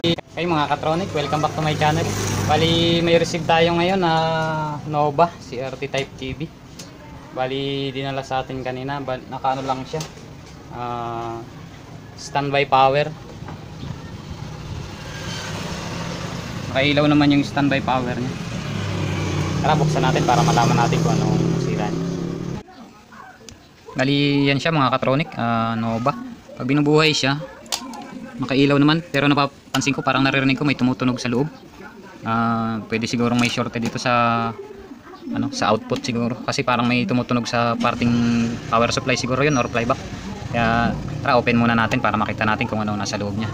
Hey mga katronic, welcome back to my channel. Bali may receive tayo ngayon na Nova CRT Type TV. Bali dinala sa atin kanina, nakaano lang siya, standby power. Nakailaw naman yung standby power niya. Tara buksan natin para malaman natin kung anong sira niya. Bali yan siya mga katronic, Nova. Pag binubuhay siya, makailaw naman, pero napapansin ko parang naririnig ko may tumutunog sa loob. Pwede siguro may shorted dito sa sa output siguro, kasi parang may tumutunog sa parting power supply siguro yun, or flyback. Kaya tara open muna natin para makita natin kung ano nasa loob niya.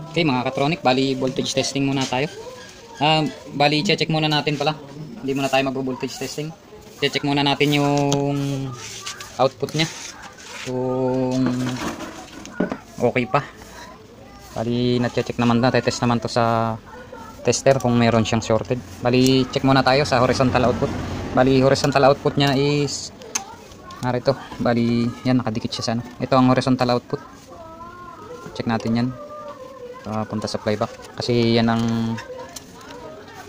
Okay mga katronic, bali voltage testing muna tayo. Bali check muna natin pala, hindi muna tayo mag-voltage testing. Check muna natin yung output nya kung okay pa. Bali na-check naman na, test naman to sa tester kung meron siyang shorted. Bali check muna tayo sa horizontal output. Bali horizontal output nya is narito. Bali yan, nakadikit siya sa ano. Ito ang horizontal output. Check natin yan. Punta sa flyback kasi yan ang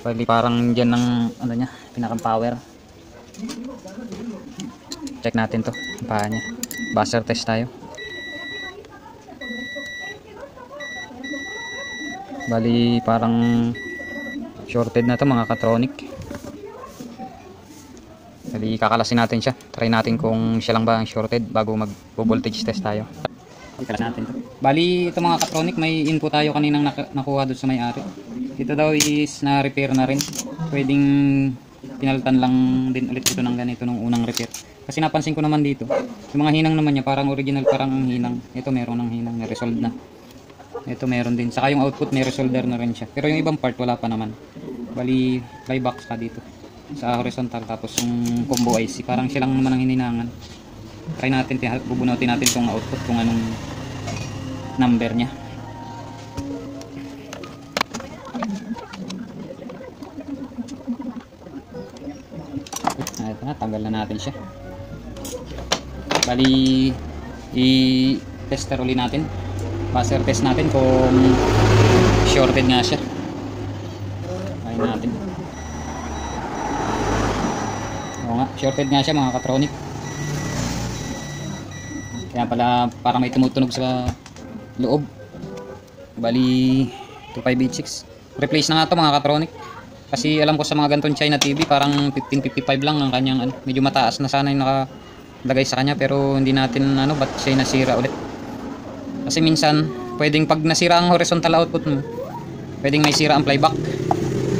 bali parang dyan ang ano nya, pinakang power. Check natin to, paa nya, buzzer test tayo. Bali parang shorted na to mga katronic. Bali kakalasin natin siya, try natin kung siya lang ba ang shorted bago mag voltage test tayo. Natin to. Bali ito mga katronic, may info tayo kaninang nakuha doon sa may-ari. Ito daw is na repair na rin. Pwedeng pinalitan lang din ulit ito ng ganito nung unang repair. Kasi napansin ko naman dito, yung mga hinang naman niya parang original, parang ang hinang. Ito meron ng hinang, na-resolve na. Ito meron din. Saka yung output may resolder na rin siya. Pero yung ibang part wala pa naman. Bali flyback ka dito sa horizontal, tapos yung combo IC parang siya lang naman ang hininangan. Try natin, bubunutin natin itong output kung anong number nya. Ito na, tanggal na natin siya. Bali i-tester ulit natin, buzzer test natin kung shorted nga siya. Try natin. Oo nga, shorted nga siya mga katronic. Kaya pala parang may tumutunog sa loob. Bali 2586. Replace na nga ito mga katronic. Kasi alam ko sa mga ganitong China TV parang 1555 lang ang kanyang medyo mataas na sana yung nakalagay sa kanya, pero hindi natin ba't siya nasira ulit. Kasi minsan pwedeng pag nasira ang horizontal output mo, pwedeng may sira ang flyback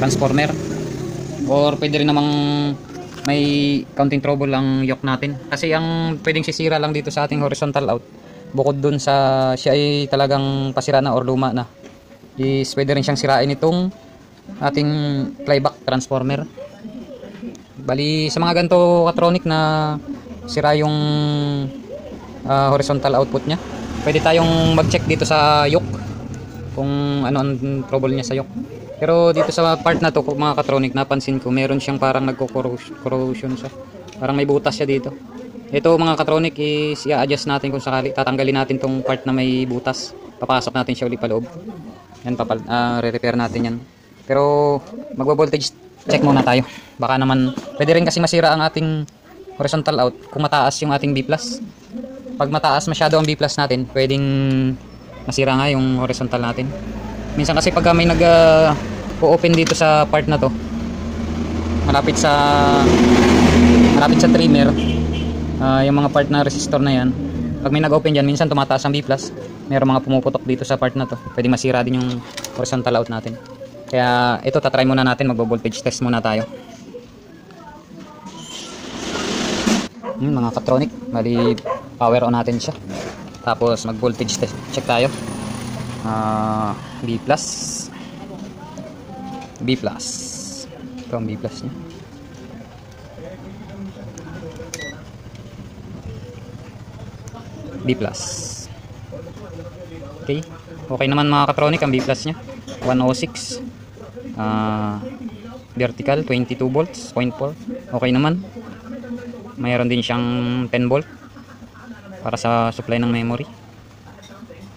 transformer, or pwede rin namang may counting trouble ang yoke natin. Kasi ang pwedeng sisira lang dito sa ating horizontal out, bukod dun sa siya ay talagang pasira na or luma na, is pwede rin siyang sirain itong ating flyback transformer. Bali sa mga ganito katronic na sira yung horizontal output nya, pwede tayong mag check dito sa yoke kung ano ang trouble niya sa yoke. Pero dito sa part na to mga katronic, napansin ko meron siyang parang nagko-corrosion siya. Parang may butas siya dito. Ito mga katronic is i-adjust natin kung sakali. Tatanggalin natin tong part na may butas. Papasok natin siya ulit pa loob. Yan, re-repair natin yan. Pero magbo-voltage check muna tayo. Baka naman, pwede rin kasi masira ang ating horizontal out kung mataas yung ating B+. Pag mataas masyado ang B+ natin, pwedeng masira nga yung horizontal natin. Minsan kasi pag may nag-open dito sa part na to, malapit sa trimmer, yung mga part na resistor na yan, pag may nag-open dyan, minsan tumataas ang B+, mayroong mga pumuputok dito sa part na to, pwede masira din yung horizontal out natin. Kaya ito, tatry muna natin, magbo-voltage test muna tayo. Mga katronic, bali power on natin siya, tapos mag-voltage test check tayo. B+, ito ang B+ nya. B+. Okay, okay naman mga katronic ang B+ nya, 106. vertical 22 volts 0.4, okay naman. Mayroon din siyang 10 volt para sa supply ng memory,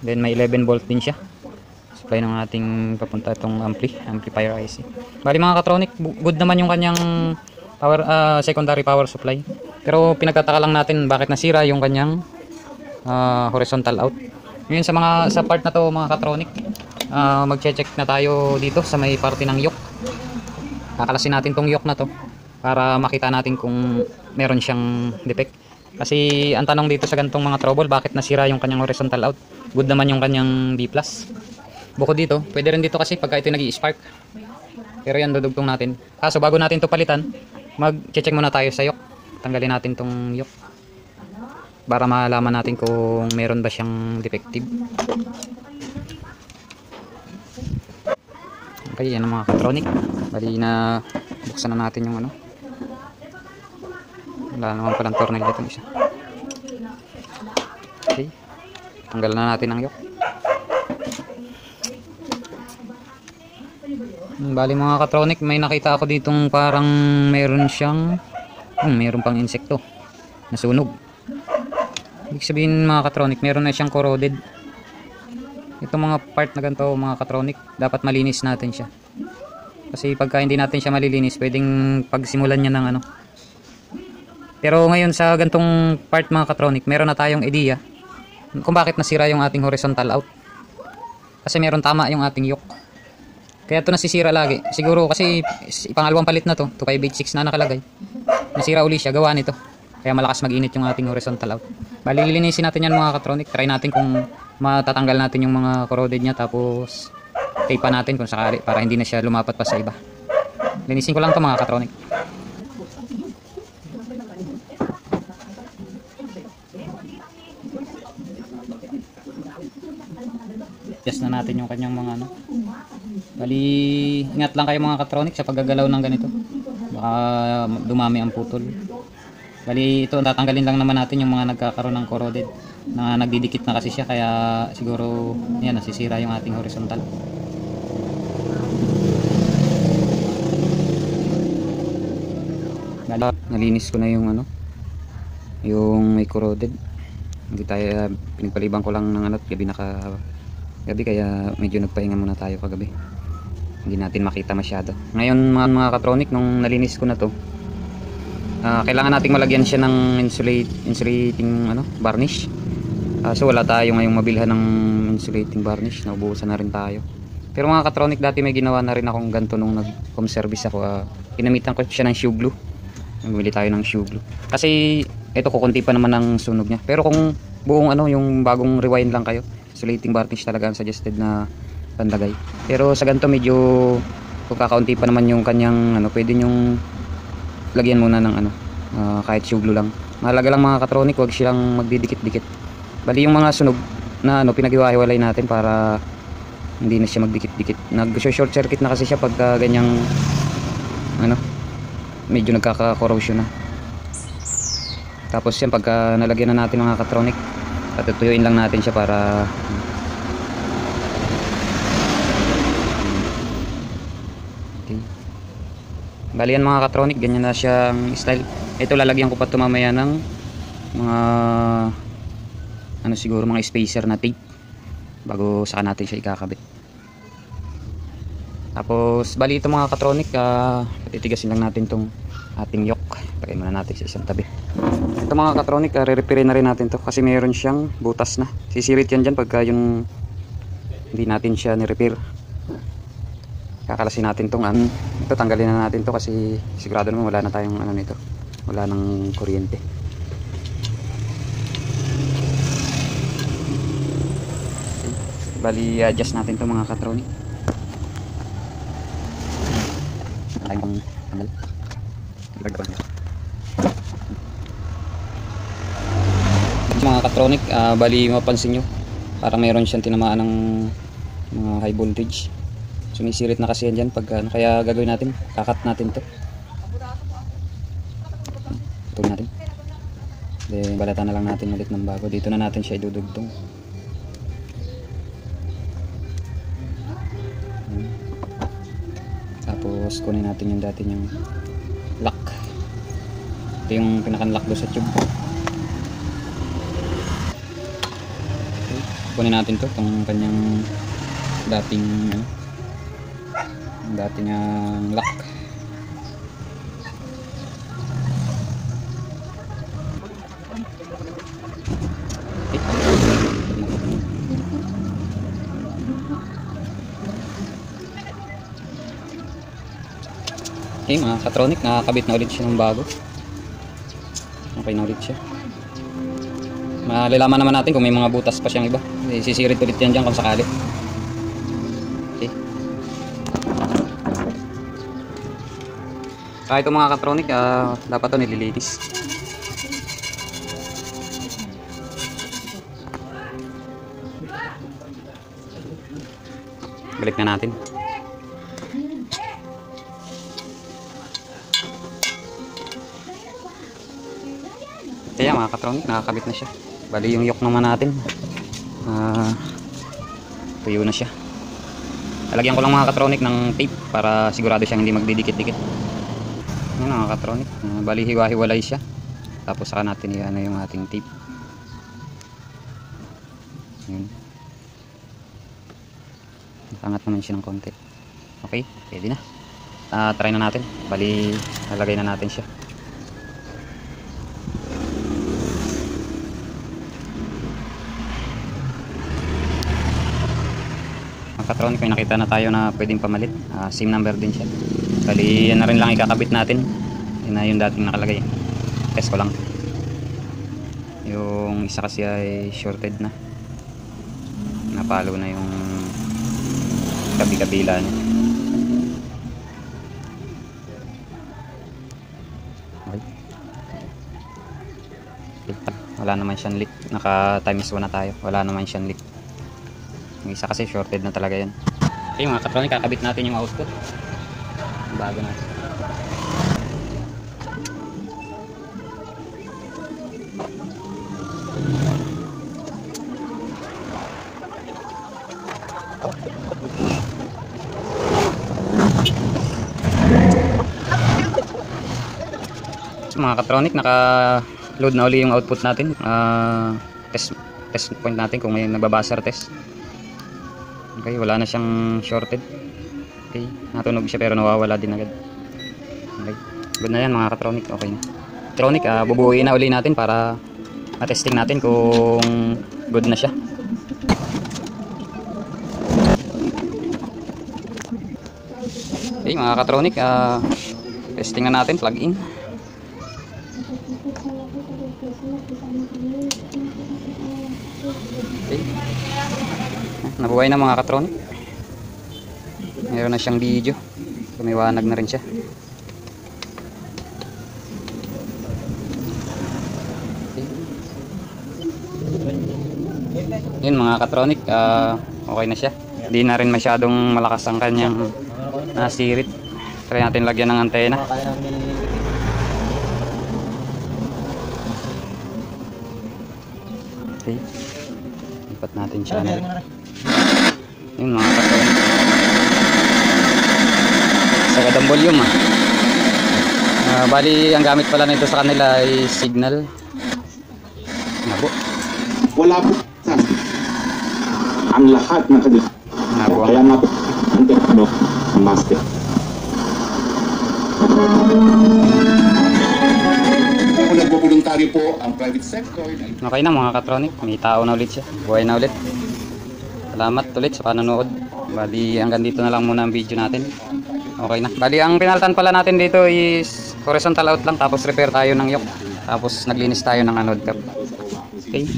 then may 11 volt din siya supply ng ating papunta itong amplifier IC. Bali mga katronic, good naman yung kanyang power, secondary power supply, pero pinagtataka lang natin bakit nasira yung kanyang horizontal out. Ngayon sa part na to mga katronic, magche-check na tayo dito sa may parte ng yoke. Kakalasin natin tong yoke na to para makita natin kung meron siyang defect. Kasi ang tanong dito sa ganitong mga trouble, bakit nasira yung kanyang horizontal out? Good naman yung kanyang B+. Bukod dito, pwede rin dito kasi pagka ito nag-i-spark. Pero yan, dudugtong natin. So bago natin to palitan, mag-check muna tayo sa yoke. Tanggalin natin tong yoke para malaman natin kung meron ba siyang defective. Okay, yan ang mga katronic. Bali na buksan na natin yung ano. Wala naman palang tornilyo itong isa. Okay, tanggalan na natin ang yoke. Bali mga katronic, may nakita ako ditong parang meron siyang meron pang insekto nasunog. Ibig sabihin mga katronic, meron na siyang corroded. Itong mga part na ganito mga katronic, dapat malinis natin siya. Kasi pagka hindi natin siya malilinis, pwedeng pagsimulan niya ng ano. Pero ngayon sa gantong part mga katronic, meron na tayong idea kung bakit nasira yung ating horizontal out. Kasi meron tama yung ating yoke. Kaya ito nasisira lagi. Siguro kasi pangalawang palit na to, 2586 na nakalagay. Nasira uli siya, gawa nito. Kaya malakas mag-init yung ating horizontal out. Bali lilinisin natin yan mga katronic. Try natin kung matatanggal natin yung mga corroded niya, tapos tape pa natin kung sakali para hindi na siya lumapat pa sa iba. Linisin ko lang to mga katronic. Adjust na natin yung kanyang mga ano. Bali ingat lang kayo mga katronic sa paggagalaw ng ganito, baka dumami ang putol. Bali ito tatanggalin lang naman natin yung mga nagkakaroon ng corroded na nagdidikit na kasi siya, kaya siguro yan nasisira yung ating horizontal. Bali nalinis ko na yung ano, yung may corroded. Hindi tayo pinagpaliban ko lang ng ano, gabi kaya medyo nagpahinga muna tayo kagabi. Hindi natin makita masyado. Ngayon mga katronic, nung nalinis ko na to, kailangan nating malagyan siya ng insulating ano, varnish. So wala tayo ngayong mabilhan ng insulating varnish, naubusan na rin tayo. Pero mga katronic, dati may ginawa na rin akong ganito nung nag-home service ako. Pinamitan ko siya ng shoe glue. Bumili tayo ng shoe glue. Kasi ito kukunti pa naman ang sunog niya. Pero kung buong ano, yung bagong rewind lang kayo, insulating varnish talaga ang suggested na pandagay. Pero sa ganito medyo kung kakaunti pa naman yung kanyang ano, pwede nyong lagyan muna ng ano, kahit shoe glue lang. Mahalaga lang mga katronic, huwag silang magdidikit-dikit. Bali yung mga sunog na ano, pinaghiwa-hiwalay natin para hindi na siya magdikit-dikit. Nag-short circuit na kasi siya pagka ganyang ano, medyo nagkaka-corrosion na. Tapos yan, pagka nalagyan na natin mga katronic, patutuyuin lang natin siya para okay. Bali yan mga katronic, ganyan na siyang style. Ito lalagyan ko pa ito mamaya ng mga ano, siguro mga spacer na tape bago saka natin siya ikakabit. Tapos bali ito mga katronic, titigasin lang natin tong ating yoke. Lagay muna natin sa isang tabi. Ito mga katronic, re-repair na rin natin to kasi mayroon siyang butas na. Sisirit yan dyan pagka yung hindi natin siya ni-repair. Kakalasin natin tong ano. Ito tanggalin na natin to kasi sigurado naman wala na tayong ano nito. Wala nang kuryente. Bali adjust natin to mga katronic. Tayong tanggal. Mga katronic, bali mapansin nyo parang mayroon siyang tinamaan ng mga high voltage. Sumisirit na kasi yan dyan pag ano, kaya gagawin natin, kakat natin to. Ito natin. Then balatan na lang natin ulit ng bago. Dito na natin siya idudugtong. Tapos kunin natin yung dati yung lock. Ito yung pinakan-lock doon sa tube. Okay. Kunin natin to, itong kanyang dating lock. Okay mga katronic, nakakabit na ulit siya ng bago. Okay na ulit siya. Malalaman naman natin kung may mga butas pa siyang iba. Sisirit ulit yan dyan kung sakali. Okay. Ito mga katronic, dapat ito nililinis. Balik na natin. Kaya mga katronic, nakakabit na siya. Bali yung yoke naman natin, tuyo na siya. Lalagyan ko lang mga katronic ng tape para sigurado siyang hindi magdidikit-dikit. Yan mga katronic, bali hiwa-hiwalay siya. Tapos saka natin yung ating tape. Yun. Nakangat naman siya ng konti. Okay, pwede na. Try na natin. Bali, lalagay na natin siya. Katronic, may nakita na tayo na pwedeng pamalit. Same number din siya. Bali yan na rin lang ikakabit natin. Yan na yung dating nakalagay. Test ko lang. Yung isa kasi ay shorted na. Napalo na yung kabi-kabila niya. Okay. Wala naman siyang leak. Naka times 1 na tayo. Wala naman siyang leak. Yung isa kasi shorted na talaga yan. Okay mga katronic, kakabit natin yung output. Bago natin. Mga katronic, naka load na uli yung output natin. Test point natin kung may nagbabuzzer test. Okay, wala na siyang shorted. Okay, natunog siya pero nawawala din agad. Okay, good na yan mga katronic. Okay na katronic, bubuuin na uli natin para matesting natin kung good na siya. Okay mga katronic, testing na natin, plug in. Okay, nabuhay na mga katronic. Meron na siyang video, lumiwanag na rin siya. Okay. Yun mga katronic, okay na siya. Hindi na rin masyadong malakas ang kanyang sirit. Try natin lagyan ng antena. Okay, lipat natin siya. Yun mga katronic, sa kadang volume bali ang gamit pala nito sa kanila ay signal. Nabo. Wala po ang lahat ng kanila. Nabo. Kaya nga po ang master. Kung nagbo-voluntary po ang private sector. Okay na mga katronic, may tao na ulit siya. Buhay na ulit. Salamat ulit sa panonood. Bali hanggang dito na lang muna ang video natin. Okay na. Bali ang pinaltan pala natin dito is horizontal out lang, tapos repair tayo ng yoke. Tapos naglinis tayo ng anode cap. Okay.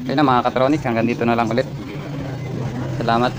Okay na mga katronic, hanggang dito na lang ulit. Salamat.